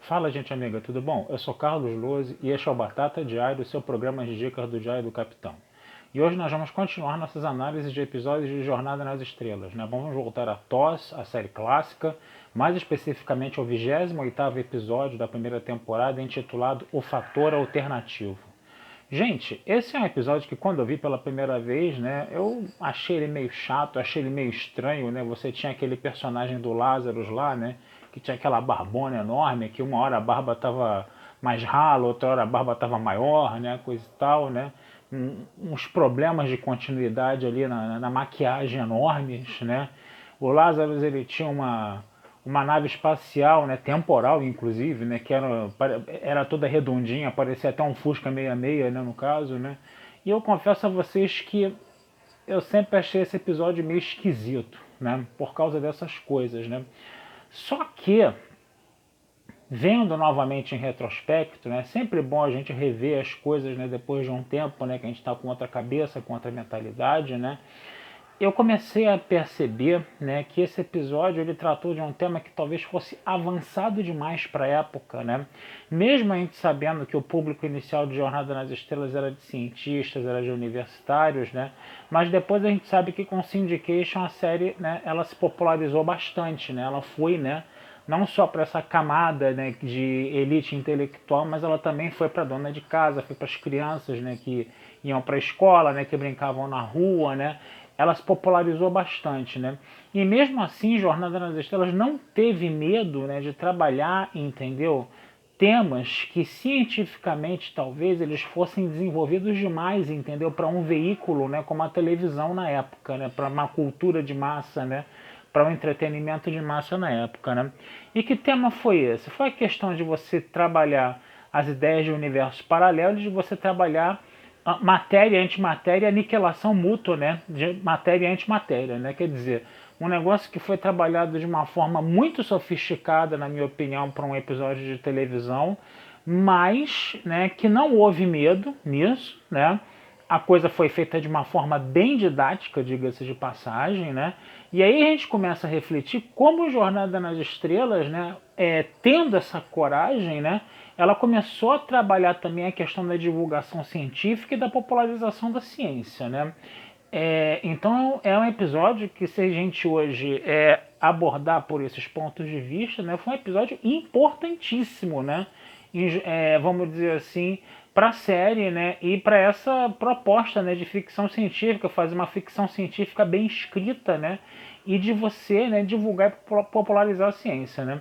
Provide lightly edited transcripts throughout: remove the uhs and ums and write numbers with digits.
Fala, gente amiga, tudo bom? Eu sou Carlos Lose e este é o Batata Diário, seu programa de dicas do Diário do Capitão. E hoje nós vamos continuar nossas análises de episódios de Jornada nas Estrelas, né? Vamos voltar a TOS, a série clássica, mais especificamente ao 28º episódio da primeira temporada, intitulado O Fator Alternativo. Gente, esse é um episódio que quando eu vi pela primeira vez, né, eu achei ele meio chato, achei ele meio estranho, né? Você tinha aquele personagem do Lazarus lá, né, que tinha aquela barbona enorme, que uma hora a barba tava mais rala, outra hora a barba tava maior, né, coisa e tal, né? Uns problemas de continuidade ali na maquiagem enormes, né? O Lazarus ele tinha uma nave espacial, né, temporal inclusive, né, que era toda redondinha, parecia até um Fusca 66, né, no caso, né. E eu confesso a vocês que eu sempre achei esse episódio meio esquisito, né, por causa dessas coisas, né. Só que vendo novamente em retrospecto, né, sempre bom a gente rever as coisas, né, depois de um tempo, né, que a gente está com outra cabeça, com outra mentalidade, né. Eu comecei a perceber, né, que esse episódio ele tratou de um tema que talvez fosse avançado demais para a época, né? Mesmo a gente sabendo que o público inicial de Jornada nas Estrelas era de cientistas, era de universitários, né? Mas depois a gente sabe que com Syndication a série, né, ela se popularizou bastante, né? Ela foi, né, não só para essa camada, né, de elite intelectual, mas ela também foi para dona de casa, foi para as crianças, né, que iam para a escola, né, que brincavam na rua, né? Ela se popularizou bastante, né? E mesmo assim, Jornada nas Estrelas não teve medo, né, de trabalhar, entendeu? Temas que cientificamente talvez eles fossem desenvolvidos demais, entendeu? Para um veículo, né, como a televisão na época, né? Para uma cultura de massa, né? Para um entretenimento de massa na época, né? E que tema foi esse? Foi a questão de você trabalhar as ideias de universos paralelos, de você trabalhar matéria e antimatéria, aniquilação mútua, né, de matéria e antimatéria, né, quer dizer, um negócio que foi trabalhado de uma forma muito sofisticada, na minha opinião, para um episódio de televisão, mas, né, que não houve medo nisso, né, a coisa foi feita de uma forma bem didática, diga-se de passagem, né? E aí a gente começa a refletir como Jornada nas Estrelas, né, tendo essa coragem, né, ela começou a trabalhar também a questão da divulgação científica e da popularização da ciência, né? Então é um episódio que, se a gente hoje abordar por esses pontos de vista, né, foi um episódio importantíssimo, né? Vamos dizer assim, para a série, né, e para essa proposta, né, de ficção científica, fazer uma ficção científica bem escrita, né, e de você, né, divulgar e popularizar a ciência, né.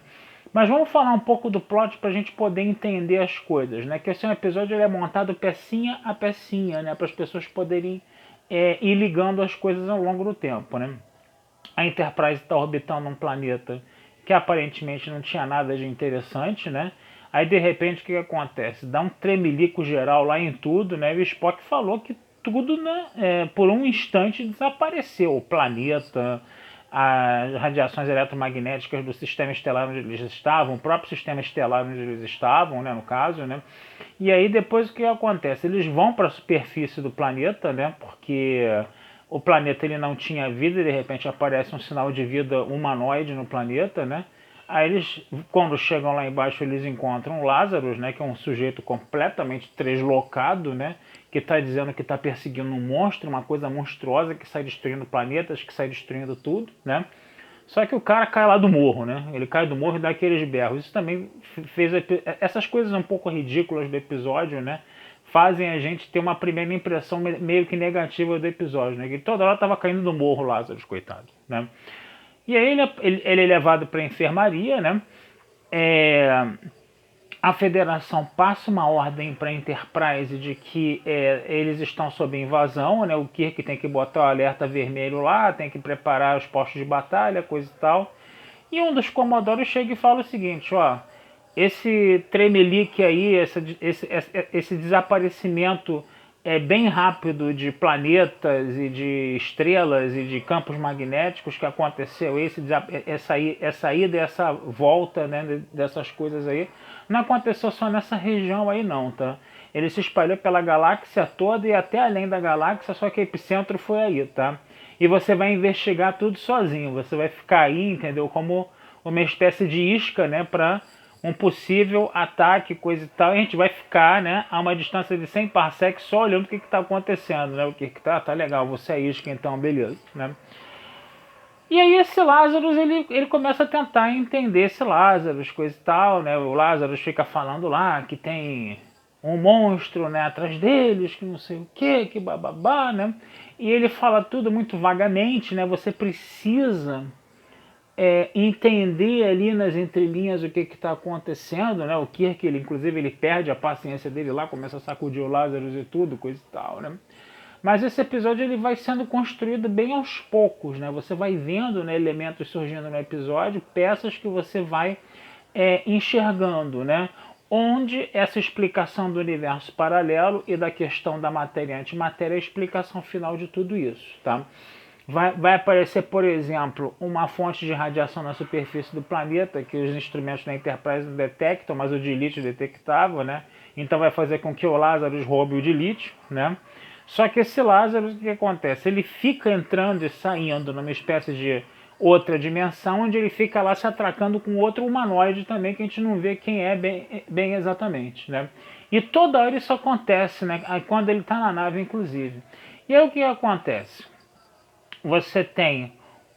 Mas vamos falar um pouco do plot para a gente poder entender as coisas, né? Que esse é um episódio ele é montado pecinha a pecinha, né? Para as pessoas poderem ir ligando as coisas ao longo do tempo, né? A Enterprise está orbitando um planeta que aparentemente não tinha nada de interessante, né? Aí de repente o que acontece? Dá um tremelico geral lá em tudo, né? E o Spock falou que tudo, né, por um instante desapareceu. O planeta, as radiações eletromagnéticas do sistema estelar onde eles estavam, o próprio sistema estelar onde eles estavam, né, no caso, né? E aí depois o que acontece? Eles vão para a superfície do planeta, né? Porque o planeta ele não tinha vida e de repente aparece um sinal de vida humanoide no planeta, né? Aí eles, quando chegam lá embaixo, eles encontram Lazarus, né, que é um sujeito completamente deslocado, né, que está dizendo que está perseguindo um monstro, uma coisa monstruosa que sai destruindo planetas, que sai destruindo tudo, né? Só que o cara cai lá do morro, né? Ele cai do morro e dá aqueles berros. Isso também fez essas coisas um pouco ridículas do episódio, né? Fazem a gente ter uma primeira impressão meio que negativa do episódio, né? Que toda hora tava caindo do morro, Lázaro, coitado, né? E aí ele é levado para a enfermaria, né? A federação passa uma ordem para a Enterprise de que eles estão sob invasão, né? O Kirk tem que botar o alerta vermelho lá, tem que preparar os postos de batalha, coisa e tal. E um dos comodoros chega e fala o seguinte, ó, esse tremelique aí, esse desaparecimento bem rápido de planetas e de estrelas e de campos magnéticos que aconteceu, essa ida e essa volta, né, dessas coisas aí, não aconteceu só nessa região aí não, tá? Ele se espalhou pela galáxia toda e até além da galáxia, só que o epicentro foi aí, tá? E você vai investigar tudo sozinho, você vai ficar aí, entendeu? Como uma espécie de isca, né, para um possível ataque, coisa e tal, e a gente vai ficar, né, a uma distância de 100 parsecs só olhando o que está acontecendo, né, o que tá legal, você é isca, então beleza, né. E aí esse Lazarus, ele começa a tentar entender esse Lazarus, coisa e tal, né, o Lazarus fica falando lá que tem um monstro, né, atrás deles, que não sei o que bababá, né, e ele fala tudo muito vagamente, né, você precisa entender ali nas entrelinhas o que está acontecendo, né? O Kirk, inclusive, ele perde a paciência dele lá, começa a sacudir o Lazarus e tudo, coisa e tal, né? Mas esse episódio ele vai sendo construído bem aos poucos, né? Você vai vendo, né, elementos surgindo no episódio, peças que você vai enxergando, né? Onde essa explicação do universo paralelo e da questão da matéria e antimatéria é a explicação final de tudo isso, tá? Vai aparecer, por exemplo, uma fonte de radiação na superfície do planeta que os instrumentos da Enterprise não detectam, mas o Dilithium detectava, né? Então vai fazer com que o Lazarus roube o Dilithium, né? Só que esse Lazarus, o que acontece? Ele fica entrando e saindo numa espécie de outra dimensão, onde ele fica lá se atracando com outro humanoide também, que a gente não vê quem é bem exatamente, né? E toda hora isso acontece, né? Quando ele está na nave, inclusive. E aí o que acontece? Você tem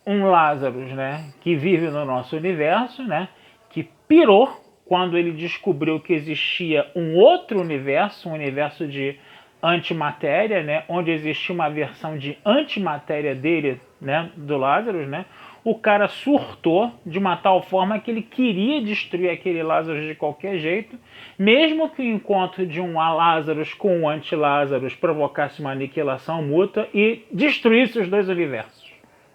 um Lazarus, né, que vive no nosso universo, né, que pirou quando ele descobriu que existia um outro universo, um universo de antimatéria, né, onde existia uma versão de antimatéria dele, né, do Lazarus, né. O cara surtou de uma tal forma que ele queria destruir aquele Lazarus de qualquer jeito, mesmo que o encontro de um Lazarus com um anti-Lazarus provocasse uma aniquilação mútua e destruísse os dois universos,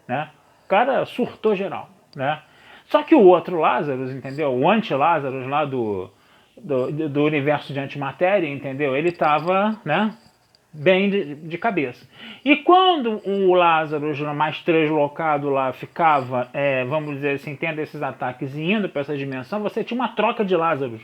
né? O cara surtou geral, né? Só que o outro Lazarus, entendeu? O anti-Lazarus lá do universo de antimatéria, entendeu? Ele estava, né, bem de cabeça. E quando o Lazarus mais translocado lá ficava, vamos dizer assim, tendo esses ataques e indo para essa dimensão, você tinha uma troca de Lazarus,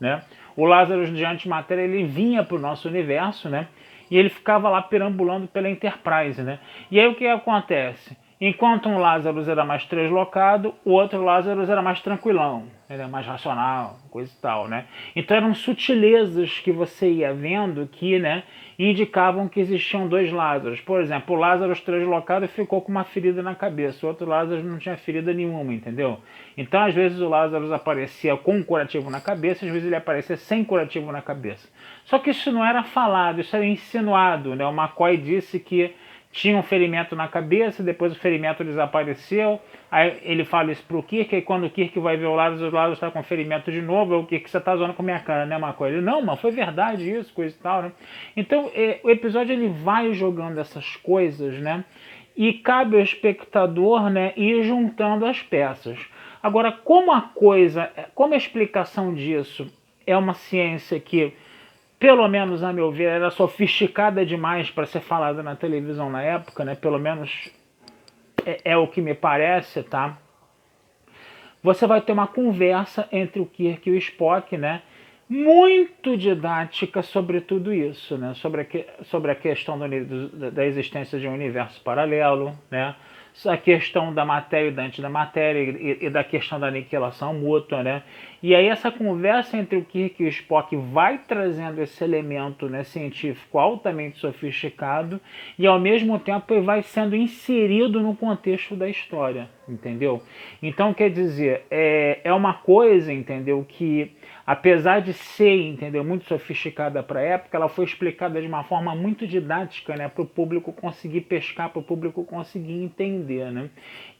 né? O Lazarus de antimatéria, ele vinha para o nosso universo, né? E ele ficava lá perambulando pela Enterprise, né? E aí o que acontece? Enquanto um Lazarus era mais translocado, o outro Lazarus era mais tranquilão, era mais racional, coisa e tal, né? Então eram sutilezas que você ia vendo que, né, indicavam que existiam dois Lázaros. Por exemplo, o Lazarus translocado ficou com uma ferida na cabeça, o outro Lazarus não tinha ferida nenhuma, entendeu? Então às vezes o Lazarus aparecia com um curativo na cabeça, às vezes ele aparecia sem curativo na cabeça. Só que isso não era falado, isso era insinuado, né? O McCoy disse que tinha um ferimento na cabeça, depois o ferimento desapareceu, aí ele fala isso pro Kirk, e quando o Kirk vai ver o Lazarus está com ferimento de novo, o Kirk, você tá zoando com a minha cara, né, McCoy? Ele, não, mas foi verdade isso, coisa e tal, né? Então, o episódio ele vai jogando essas coisas, né? E cabe ao espectador, né, ir juntando as peças. Agora, como a explicação disso é uma ciência que, pelo menos a meu ver, era sofisticada demais para ser falada na televisão na época, né? Pelo menos é o que me parece, tá? Você vai ter uma conversa entre o Kirk e o Spock, né? Muito didática sobre tudo isso, né? Sobre a questão da existência de um universo paralelo, né? A questão da matéria e da antimatéria e da questão da aniquilação mútua, né? E aí essa conversa entre o Kirk e o Spock vai trazendo esse elemento, né, científico altamente sofisticado e ao mesmo tempo vai sendo inserido no contexto da história, entendeu? Então quer dizer, é uma coisa, entendeu, que apesar de ser, entendeu, muito sofisticada para a época, ela foi explicada de uma forma muito didática, né, para o público conseguir pescar, para o público conseguir entender, né,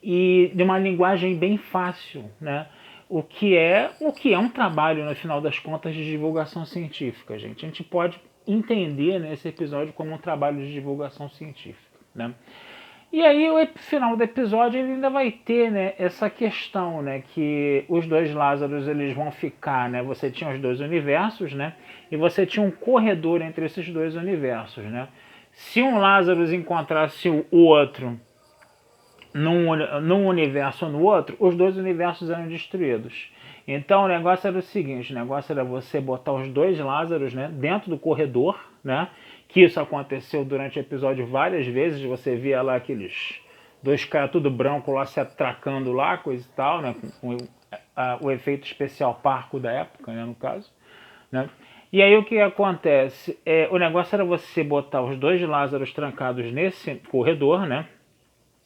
e de uma linguagem bem fácil, né, o que é um trabalho, no final das contas, de divulgação científica, gente. A gente pode entender, né, esse episódio como um trabalho de divulgação científica, né. E aí o final do episódio ele ainda vai ter, né, essa questão, né, que os dois Lázaros eles vão ficar, né, você tinha os dois universos, né, e você tinha um corredor entre esses dois universos, né. Se um Lazarus encontrasse o outro num universo ou no outro, os dois universos eram destruídos. Então o negócio era o seguinte, o negócio era você botar os dois Lázaros, né, dentro do corredor, né, que isso aconteceu durante o episódio várias vezes, você via lá aqueles dois caras tudo branco lá se atracando lá, coisa e tal, né, o efeito especial parco da época, né, no caso, né? E aí o que acontece? O negócio era você botar os dois Lázaros trancados nesse corredor, né?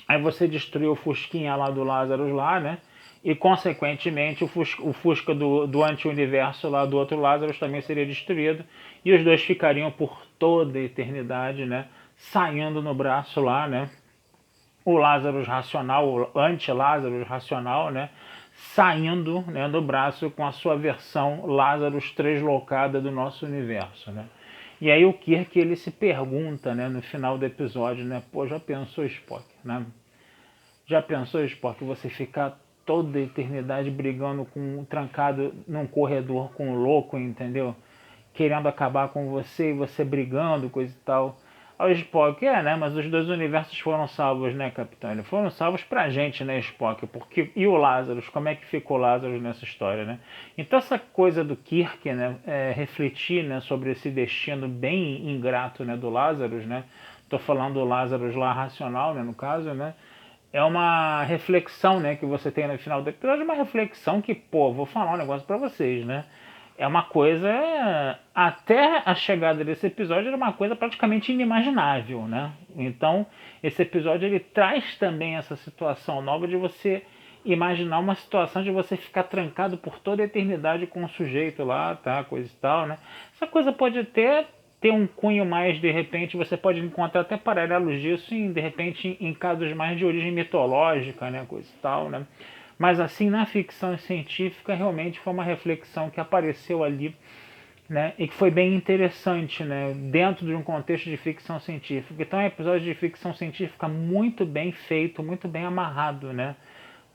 Aí você destruiu o Fusquinha lá do Lazarus lá, né? E consequentemente o Fusca do anti-universo lá do outro Lazarus também seria destruído. E os dois ficariam por toda a eternidade, né? Saindo no braço lá, né? O Lazarus racional, o anti-Lazarus racional, né? Saindo, né, do braço com a sua versão Lazarus translocada do nosso universo, né? E aí o Kirk, ele se pergunta, né, no final do episódio, né? Pô, já pensou, Spock, né? Já pensou, Spock, você ficar toda a eternidade brigando trancado num corredor com um louco, entendeu? Querendo acabar com você e você brigando, coisa e tal. Aí o Spock, né? Mas os dois universos foram salvos, né, capitão? Eles foram salvos pra gente, né, Spock? Porque, e o Lazarus? Como é que ficou o Lazarus nessa história, né? Então essa coisa do Kirk, né, refletir, né, sobre esse destino bem ingrato, né, do Lazarus, né? Tô falando do Lazarus lá racional, né, no caso, né? É uma reflexão, né, que você tem no final do episódio, uma reflexão que, pô, vou falar um negócio pra vocês, né? É uma coisa, até a chegada desse episódio era uma coisa praticamente inimaginável, né? Então, esse episódio ele traz também essa situação nova de você imaginar uma situação de você ficar trancado por toda a eternidade com um sujeito lá, tá, coisa e tal, né? Essa coisa pode até ter um cunho mais, de repente, você pode encontrar até paralelos disso, de repente, em casos mais de origem mitológica, né, coisa e tal, né? Mas assim, na ficção científica, realmente foi uma reflexão que apareceu ali, né, e que foi bem interessante, né, dentro de um contexto de ficção científica. Então é um episódio de ficção científica muito bem feito, muito bem amarrado, né,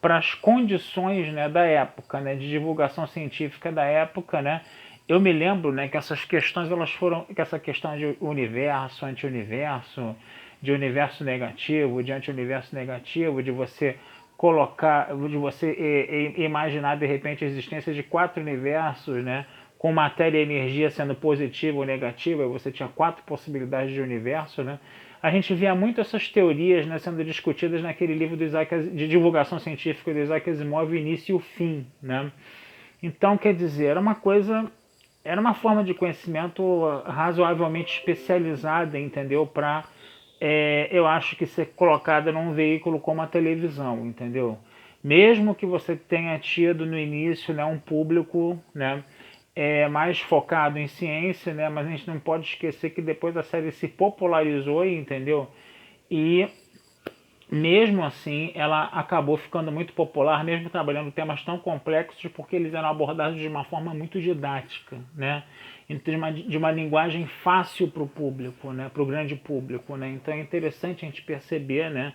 para as condições, né, da época, né, de divulgação científica da época, né. Eu me lembro, né, que essas questões elas foram, que essa questão de universo, anti-universo, de universo negativo, de anti-universo negativo, de você colocar, de você imaginar de repente a existência de 4 universos, né, com matéria e energia sendo positiva ou negativa, você tinha 4 possibilidades de universo, né? A gente via muito essas teorias, né, sendo discutidas naquele livro do Isaac, de divulgação científica do Isaac Asimov, o Início e o Fim, né? Então, quer dizer, era uma forma de conhecimento razoavelmente especializada, entendeu? Para, eu acho que ser colocada num veículo como a televisão, entendeu? Mesmo que você tenha tido no início, né, um público, né, mais focado em ciência, né, mas a gente não pode esquecer que depois a série se popularizou, entendeu? E mesmo assim, ela acabou ficando muito popular, mesmo trabalhando temas tão complexos, porque eles eram abordados de uma forma muito didática, né? De uma linguagem fácil para o público, né? Para o grande público, né? Então é interessante a gente perceber, né,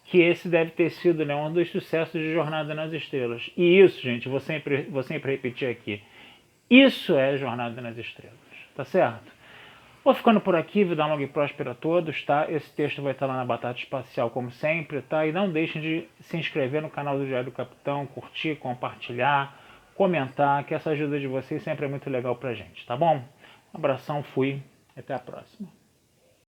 que esse deve ter sido, né, um dos sucessos de Jornada nas Estrelas. E isso, gente, vou sempre repetir aqui, isso é Jornada nas Estrelas, tá certo? Vou ficando por aqui, vida longa e próspera a todos, tá? Esse texto vai estar lá na Batata Espacial, como sempre, tá? E não deixem de se inscrever no canal do Diário do Capitão, curtir, compartilhar, comentar, que essa ajuda de vocês sempre é muito legal pra gente, tá bom? Um abração, fui, até a próxima.